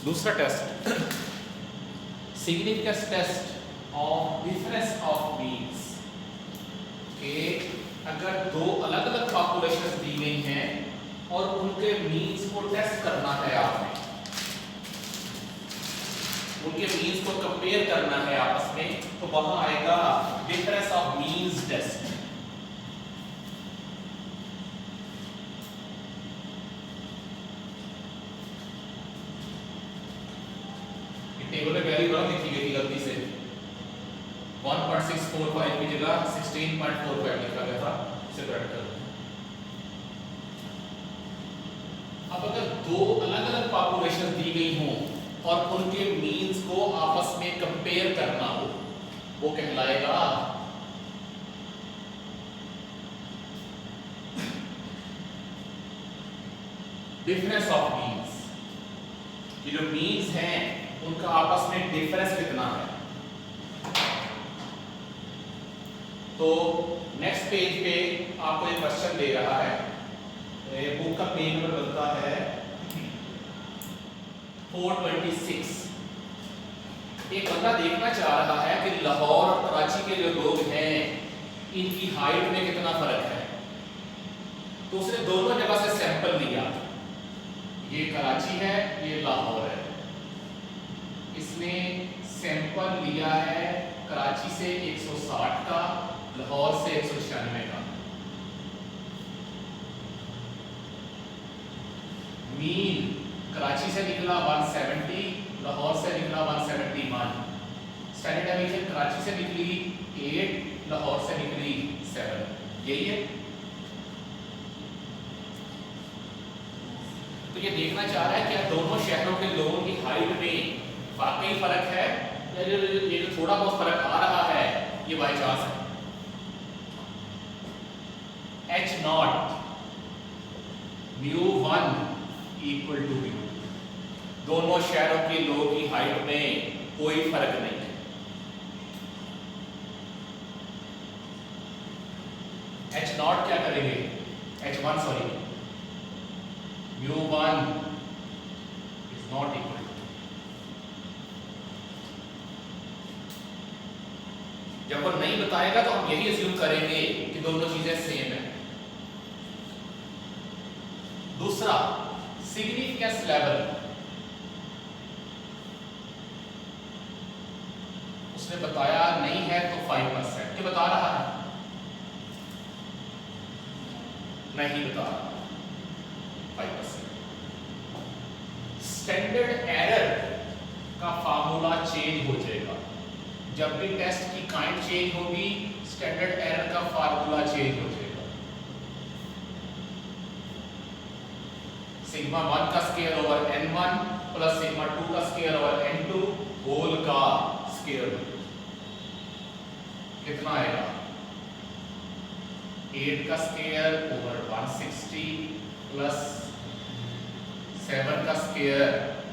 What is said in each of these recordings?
दूसरा test, significance test of difference of means के अगर दो अलग अलग पॉपुलेशन दी गई हैं और उनके मीन्स को टेस्ट करना है आपने, उनके मीन्स को कंपेयर करना है आपस में, तो वहां आएगा difference of means test. Table में वैल्यू गलत लिखी गई थी गलती से, 1.645 की जगह 16.45 लिखा गया था, इसे करेक्ट कर दो। अब अगर दो अलग अलग पॉपुलेशन दी गई हों और उनके मीन्स को आपस में कंपेयर करना हो, वो कहलाएगा डिफरेंस ऑफ मीन्स। ये जो मीन्स हैं उनका आपस में डिफरेंस कितना है। तो नेक्स्ट पेज पे आपको एक क्वेश्चन दे रहा है, बुक का पेज नंबर बनता है 426। एक बंदा देखना चाह रहा है कि लाहौर और कराची के जो लोग हैं इनकी हाइट में कितना फर्क है। तो उसने दोनों जगह से सैंपल लिया, ये कराची है, ये लाहौर है। इसने सैंपल लिया है कराची से 160 का, लाहौर से 196 का। मीन कराची से निकला 170, लाहौर से निकला 171। स्टैंडर्ड डेविएशन कराची से निकली 8, लाहौर से निकली 7। यही है। तो ये देखना चाह रहा है क्या दोनों शहरों के लोगों की हाइट में वाकई फर्क है, ये जो थोड़ा बहुत फर्क आ रहा है ये बाई चांस है। H0 μ1 इक्वल टू μ, दोनों शहरों के लोगों की हाइट में कोई फर्क नहीं है। H0 क्या करेंगे, H1 sorry μ1 is not equal to, जब वो नहीं बताएगा तो हम यही अज्यूम करेंगे कि दोनों चीजें सेम है। दूसरा सिग्निफिकेंस लेवल, उसने बताया नहीं है तो 5%। क्या बता रहा है, नहीं बता रहा, 5%। स्टैंडर्ड एरर का फार्मूला चेंज हो जाएगा। जब भी टेस्ट की काइंड चेंज होगी स्टैंडर्ड एरर का फार्मूला चेंज हो जाएगा। सिग्मा 1 का square over n1 plus sigma 2 का स्क्वायर ओवर n2 होल का स्क्वायर कितना आएगा, 8 का स्क्वायर ओवर 160 प्लस 7 का स्क्वायर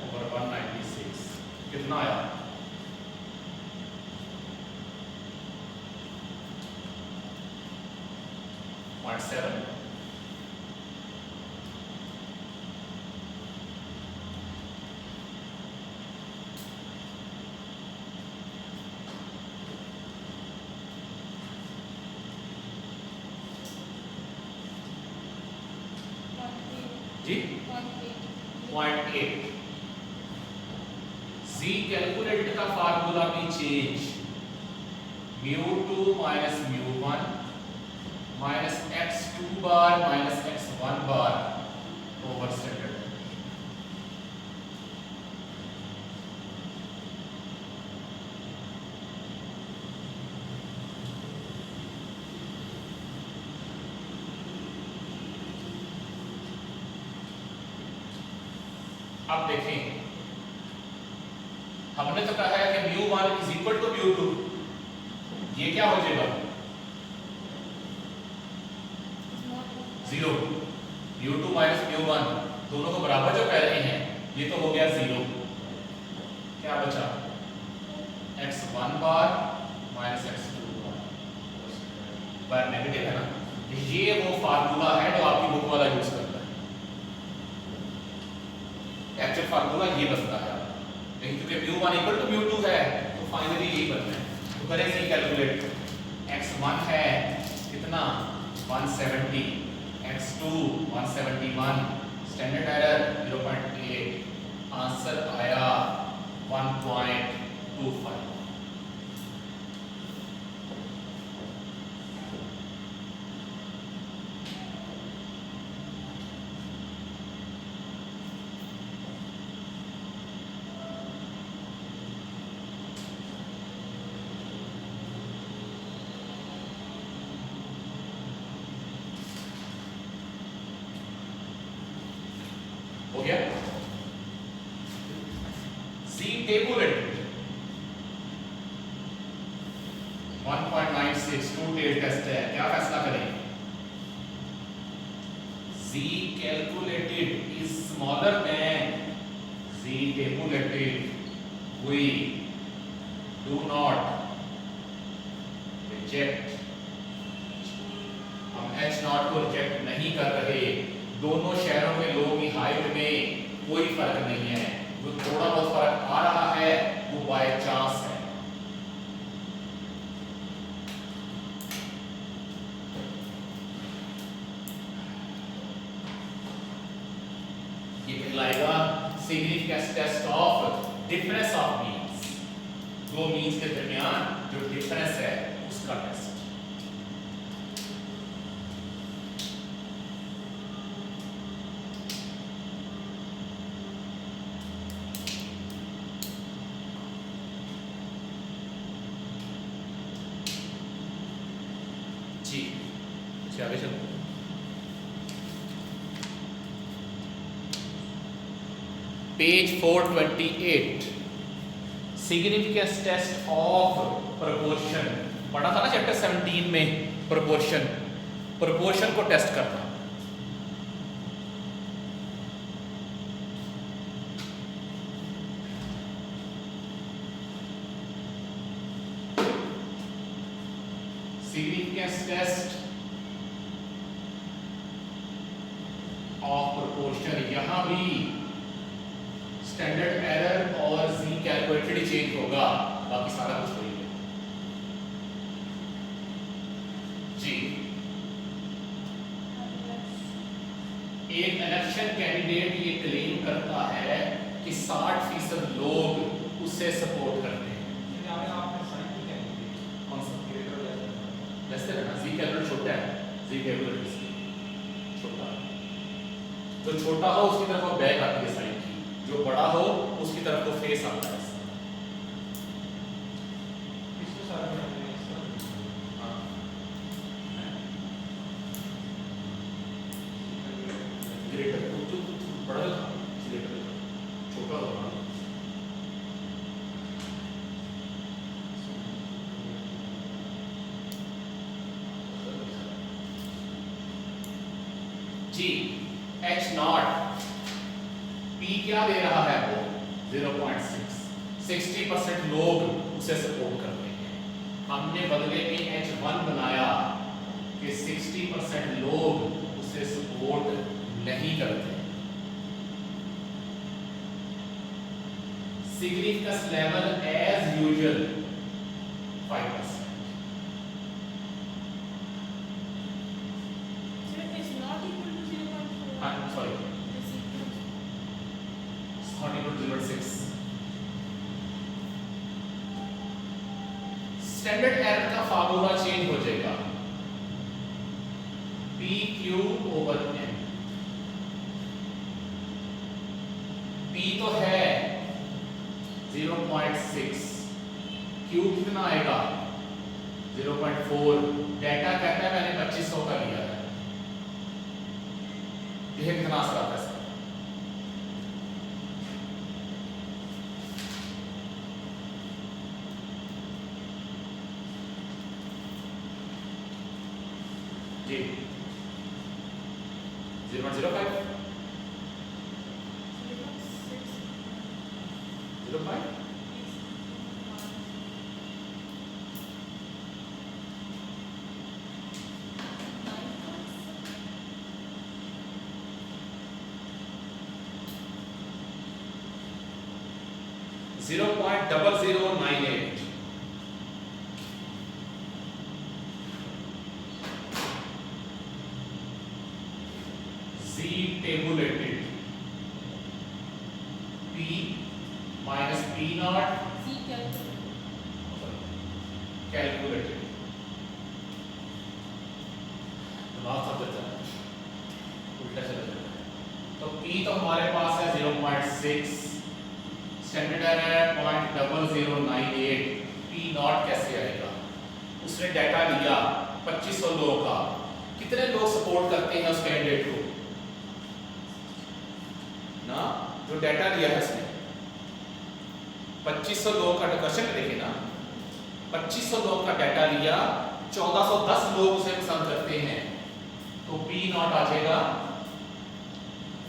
ओवर 196 कितना आया, 0.7। जी 0.8। Z कैलकुलेटर का फार्मूला भी चेंज, μ2 माइनस μ1 माइनस x2 बार माइनस x1 बार ओवर स्टैंडर्ड। अब देखें, हमने तो कहा है कि μ1 इज इक्वल टू μ2, ये क्या हो जाएगा 0। μ2 माइनस μ1 दोनों को बराबर जो कह रहे हैं, ये तो हो गया 0। क्या बचा, x1 बार माइनस x2 बार नेगेटिव है ना। ये वो फार्मूला है जो आपकी बुक वाला यूज करता है। एक्चुअल फार्मूला ये बनता है। लेकिन क्योंकि μ1 इक्वल टू μ2 है तो फाइनली यही बनना है। तो करें सी कैलकुलेट। x1 है कितना 170, x2 171, स्टैंडर्ड एरर 0.8, आंसर आया 1.25। हो गया। Z tabulate 1.96 two tail test है, क्या फैसला करें? Z calculated is smaller than Z tabulated. We do not reject। हम H0 को रिजेक्ट नहीं कर रहे। दोनों शहरों के लोगों की हाइट में कोई फर्क नहीं है। जो थोड़ा बहुत फर्क आ रहा है वो बाय चांस है। ये कहलाएगा significance test of difference of means. दो मीन्स के दरमियान जो डिफरेंस है उसका टेस्ट। जी आगे चलो। Page 428 significance test of proportion पढ़ा था ना चैप्टर 17 में। प्रोपोर्शन को टेस्ट करना। significance test of proportion। यहां भी स्टैंडर्ड एरर और Z कैलकुलेटेड चेंज होगा, बाकी सारा कुछ वही है। जी एक इलेक्शन कैंडिडेट ये क्लेम करता है कि 60% लोग उसे सपोर्ट करते हैं। जैसे ना Z कैलकुलेटर छोटा है, Z कैलकुलेटर छोटा, जो छोटा हो उसकी तरफ वो बैक आती है साइन की, जो बड़ा हो उसकी तरफ तो फेस आता है। ग्रेटर बड़ा छोटा होगा। जी H0 P क्या दे रहा है वो 0.6। 60% लोग उसे सपोर्ट करते हैं। हमने बदले में H1 बनाया कि 60% लोग उसे सपोर्ट नहीं करते। Significance level as usual 5%। Sorry, it's not equal to 0.6। Standard error का फार्मूला चेंज हो जाएगा, PQ ओवर M। P तो है 0.6, Q कितना आएगा 0.4। डेटा कहता है मैंने 2500 का लिया है। यह कितना असर आता है इसका? जी 0.05 0.5 0.05 0.0098। Z tabulated P minus P naught calculated। दिमाग खा जाता है, उल्टा चला जाता है। तो P तो हमारे पास है 0.6, स्टैंडर्ड है 0.0098। P नॉट कैसे आएगा? उसने डाटा लिया 2500 लोगों का, कितने लोग सपोर्ट करते हैं उस कैंडिडेट को ना? जो डाटा लिया है उसने 2500 लोगों का, क्वेश्चन देखिए ना, 2500 लोगों का डाटा लिया, 1410 लोग उसे पसंद करते हैं, तो P नॉट आ जाएगा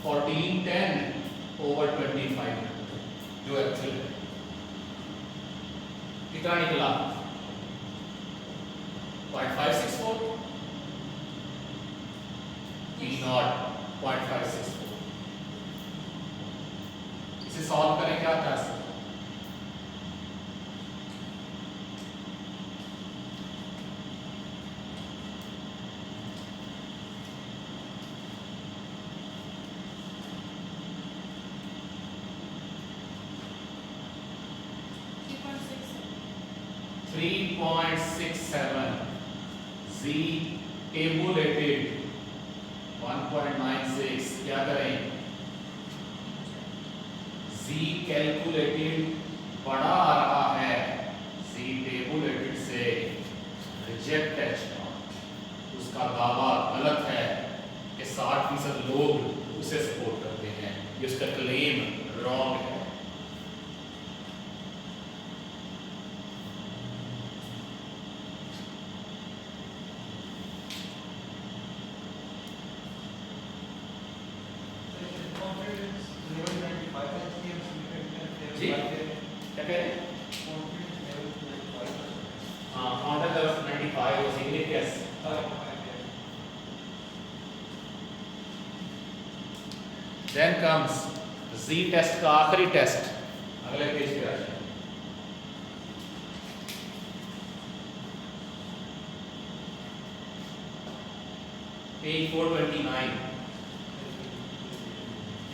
1410/25 जो एक्चुअल है। कितना निकला? 0.564। P not 0.564। इसे सॉल्व करें क्या कर सकते? Z tabulated 1.96। क्या करें? Z calculated बड़ा आ रहा है, Z tabulated से रिजेक्ट H नॉट। उसका दावा गलत है कि 60% लोग उसे सपोर्ट करते हैं, ये उसका क्लेम रॉन्ग है। जी क्या कह रहे हैं? हाँ, कॉन्टेक्ट लेवल 95 और significance. Then comes Z test का आखिरी टेस्ट, अगले पेज पे आ जाए। पेज 429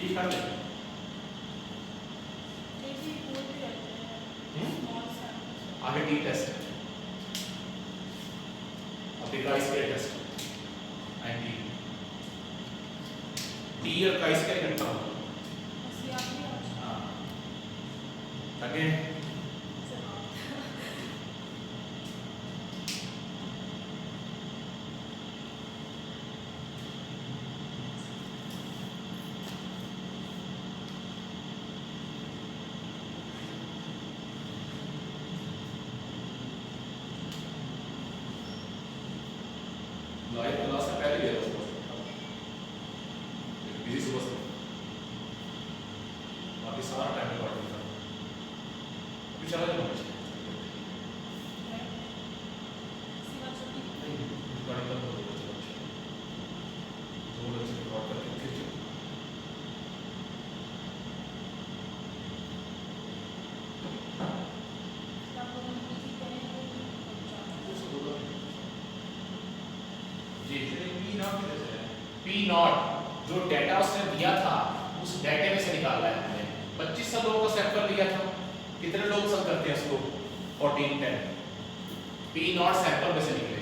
जी कर ले। आगे टी टेस्ट, अब का स्क्वायर टेस्ट, एंटी टी और का स्क्वायर करता हूँ। हाँ अगेन लाइव क्लास से पहले गया था, बिजी सुबह से, बाकी सारा टाइम रिकॉर्डिंग था। अभी चला जाऊँ रिकॉर्डिंग का दो बच्चे रिकॉर्ड करके फिर चलो। P नॉट जो डाटा उसने दिया था उस डाटे में से निकाला है हमने। 2500 लोगों का सैंपल लिया था, कितने लोग पसंद करते हैं उसको? 1410। P नॉट सैंपल में से निकलेगा।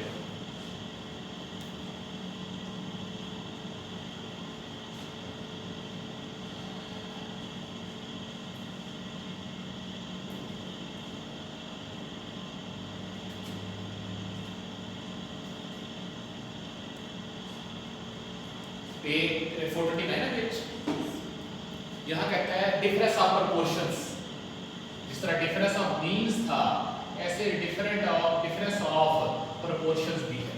पेज 429 है पेज। यहाँ कहता है डिफरेंस ऑफ प्रोपोर्शंस। जिस तरह डिफरेंस ऑफ मीन्स था, ऐसे डिफरेंस ऑफ प्रोपोर्शंस भी है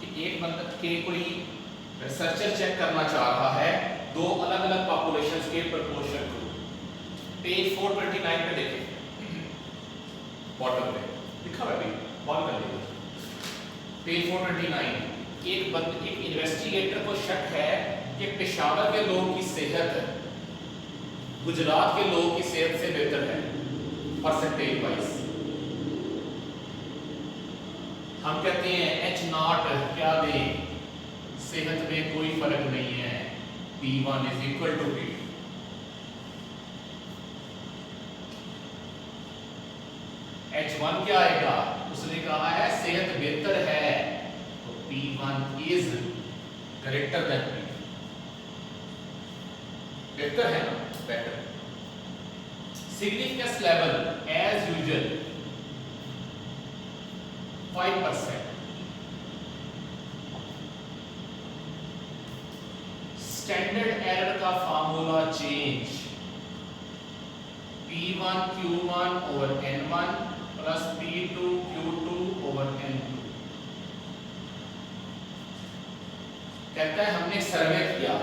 कि एक बंदा के कोई रिसर्चर चेक करना चाह रहा है दो अलग अलग पॉपुलेशंस के प्रोपोर्शन को। पेज 429 पे देखें, बॉटम पे लिखा हुआ है, बॉल कर लीजिए। पेज 429, एक इन्वेस्टिगेटर को शक है कि पेशावर के लोगों की सेहत गुजरात के लोगों की सेहत से बेहतर है परसेंटेज वाइज। हम कहते हैं एच नॉट क्या दें, सेहत में कोई फर्क नहीं है, P1 is equal to P2। H1 क्या आएगा, उसने कहा है सेहत बेहतर है, तो P1 is greater than P2। बेहतर है ना, better. Significance level as usual 5%। Standard error का formula change, P1 Q1 over N1 plus P2 Q2 over N2। कहता है हमने सर्वे किया,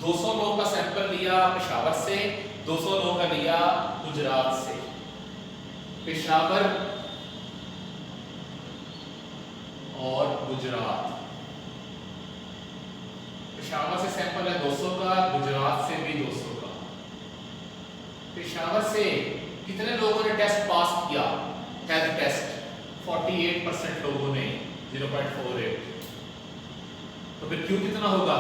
200 लोगों का सैंपल लिया पेशावर से, 200 लोगों का लिया गुजरात से। पेशावर और गुजरात, पेशावर से सैंपल है 200 का, गुजरात से भी 200 का। पेशावर से कितने लोगों ने टेस्ट पास किया, हेल्थ टेस्ट? 48% लोगों ने, 0.48। तो फिर क्यों कितना होगा,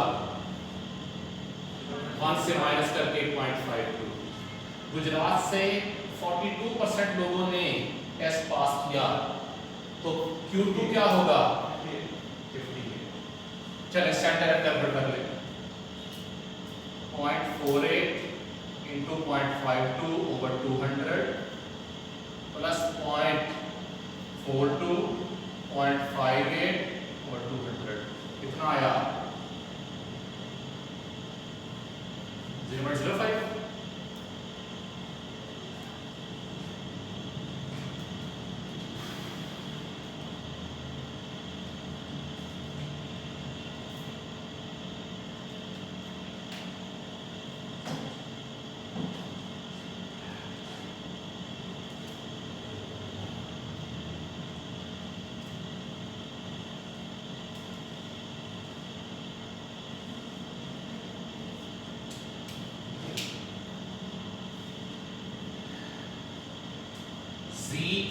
1 से माइनस करके 0.52। गुजरात से 42% लोगों ने टेस्ट पास किया, तो Q2 क्या होगा, 58। चलिए स्टैंडर्ड कैलकुलेट कर ले, 0.48 इंटू 0.52 ओवर 200 प्लस 0.42 0.58 ओवर 200, कितना आया, 0.05।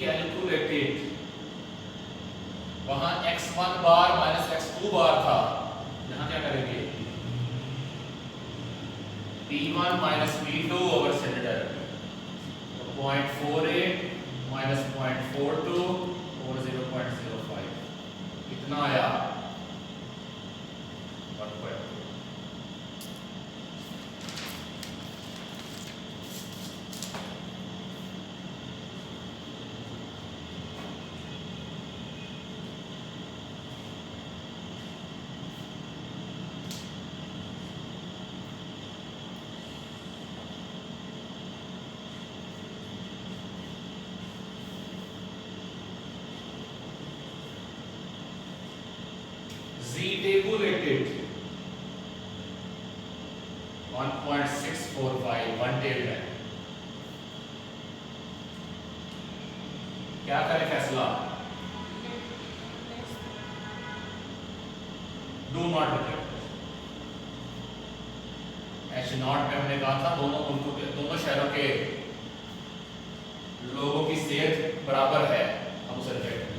कैलकुलेटेड, वहां x1 बार माइनस x2 बार था, यहां क्या करेंगे, P1 minus P2 over standard, तो 0.48 माइनस 0.42 ओवर 0.05, कितना आया, 1.2। tabulated 1.645 वन टेबल है, क्या करें फैसला, डू नॉट रिजेक्ट। H0 में हमने कहा था दोनों मुल्कों के, दोनों शहरों के लोगों की सेहत बराबर है, हम उसे रिजेक्ट करेंगे।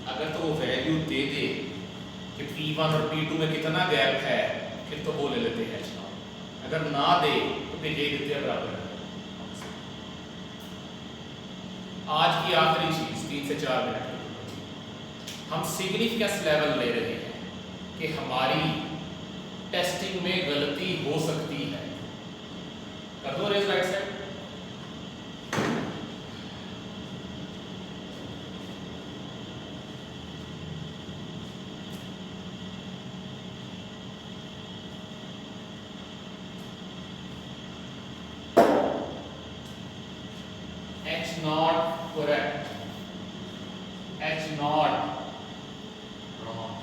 अगर तो वो वैल्यू दे दे कि P1 और P2 में कितना गैप है, फिर तो वो ले लेते हैं H0। अगर ना दे तो फिर यही देते हैं बराबर है। आज की आखिरी चीज 3 से 4 मिनट, हम सिग्निफिकेंस लेवल ले रहे हैं कि हमारी टेस्टिंग में गलती हो सकती है। कर दो रेज right side. H0 correct, H0 wrong,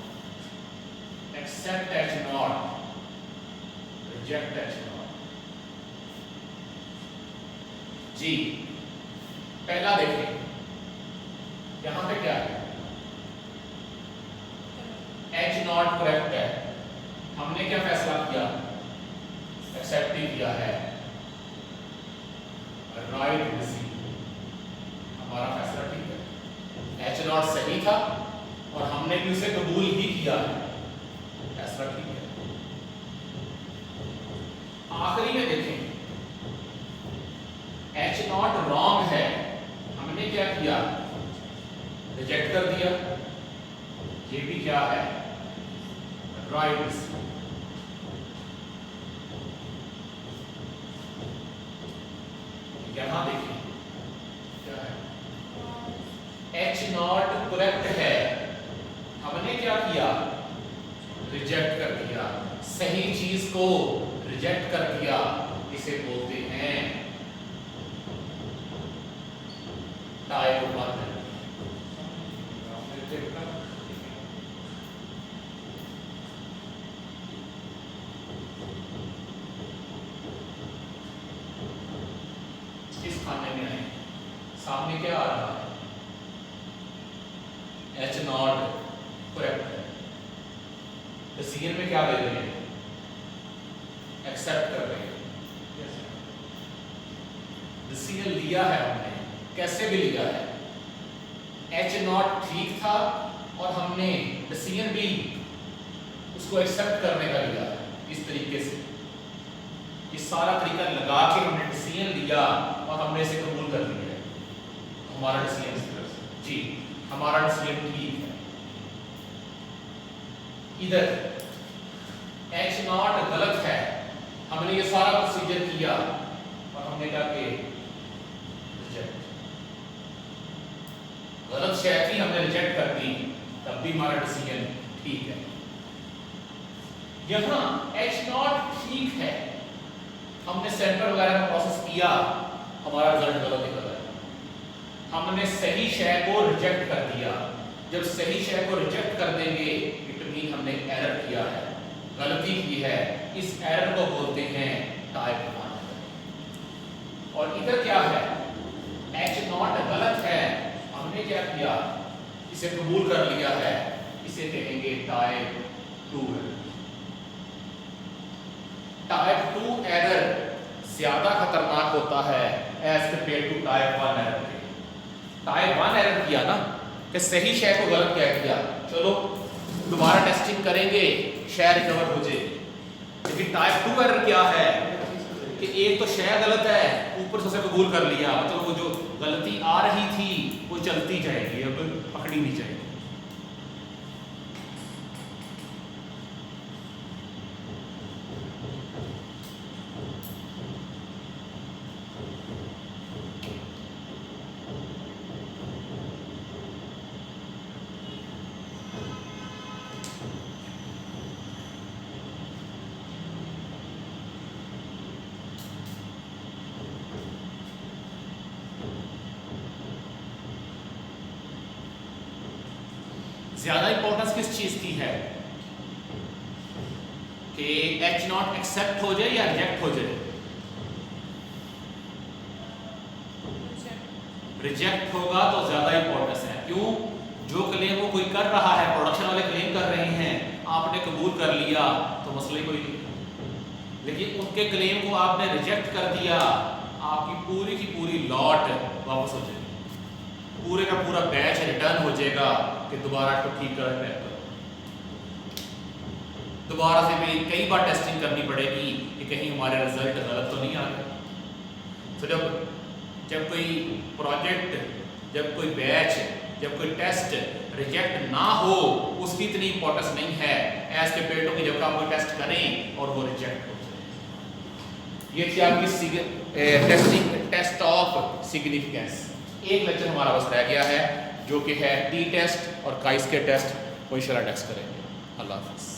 accept H0, reject H0। जी पहला देखें, यहां पे क्या है, H नॉट करेक्ट है। हमने क्या फैसला किया, एक्सेप्ट ही किया है, राइट डिसीजन, हमारा फैसला ठीक है। H नॉट सही था और हमने भी उसे कबूल ही किया है, फैसला ठीक है। आखिरी में देखें, H नॉट रॉन्ग है, हमने क्या किया, रिजेक्ट कर दिया, ये भी क्या है, राइट। यहां देखिए क्या है, H नॉट करेक्ट है, हमने क्या किया, रिजेक्ट कर दिया, सही चीज को रिजेक्ट कर दिया, इसे बोलते हैं टाइप 1। इस खाने में आए, सामने क्या आ रहा है, H नॉट करेक्ट है, डिसीजन में क्या ले रहे हैं, एक्सेप्ट कर रहे हैं। डिसीजन लिया है हमने, कैसे भी लिया है, H नॉट ठीक था और हमने डिसीजन भी उसको एक्सेप्ट करने का लिया है, इस तरीके से ये सारा तरीका लगा के हमने डिसीजन लिया और हमने इसे कबूल कर लिया है, हमारा डिसीजन जी, हमारा डिसीजन ठीक है। इधर H नॉट गलत है, हमने ये सारा प्रोसीजर किया और हमने कहा कि रिजेक्ट, गलत शय थी, हमने रिजेक्ट कर दी, तब भी हमारा डिसीजन ठीक है। यहां H नॉट ठीक है, हमने सेंटर वगैरह में प्रोसेस किया, हमारा रिजल्ट गलत निकल आया, हमने सही शय को रिजेक्ट कर दिया। जब सही शय को रिजेक्ट कर देंगे इट मीन हमने एरर किया है, गलती की है, इस एरर को बोलते हैं टाइप 1। और इधर क्या है, H नॉट गलत है, हमने क्या किया, इसे कबूल कर लिया है, इसे कहेंगे टाइप 2। टाइप 2 एरर ज्यादा खतरनाक होता है as compare to type 1 error. Type 1 error किया ना कि सही शय को गलत कह दिया, चलो दोबारा टेस्टिंग करेंगे, शय रिकवर हो जाएगी। लेकिन टाइप 2 एरर क्या है कि एक तो शय गलत है, ऊपर से उसे कबूल कर लिया, मतलब वो जो गलती आ रही थी वो चलती जाएगी, अब पकड़ी नहीं जाएगी। ज्यादा इंपॉर्टेंस किस चीज की है कि H नॉट एक्सेप्ट हो जाए या रिजेक्ट हो जाए? रिजेक्ट होगा तो ज्यादा इंपॉर्टेंस है। क्यों? जो क्लेम वो कोई कर रहा है, प्रोडक्शन वाले क्लेम कर रहे हैं, आपने कबूल कर लिया तो मसले कोई नहीं, लेकिन उनके क्लेम को आपने रिजेक्ट कर दिया, आपकी पूरी की पूरी लॉट वापस हो जाएगी, पूरे का पूरा बैच रिटर्न हो जाएगा कि दोबारा इसको ठीक कर दोबारा से भी कई बार टेस्टिंग करनी पड़ेगी कि कहीं हमारे रिजल्ट गलत तो नहीं आ गए। तो जब कोई प्रोजेक्ट, जब कोई बैच, जब कोई टेस्ट रिजेक्ट ना हो, उसकी इतनी इंपॉर्टेंस नहीं है एज कंपेयर टू कि जब आप कोई टेस्ट करें और वो रिजेक्ट हो जाए। ये थी आपकी टेस्ट ऑफ सिग्निफिकेंस। एक लेक्चर हमारा बस रह गया है जो कि है टी टेस्ट और काइस के टेस्ट, वो इंशाल्लाह नेक्स्ट करेंगे। अल्लाह हाफ़िज़।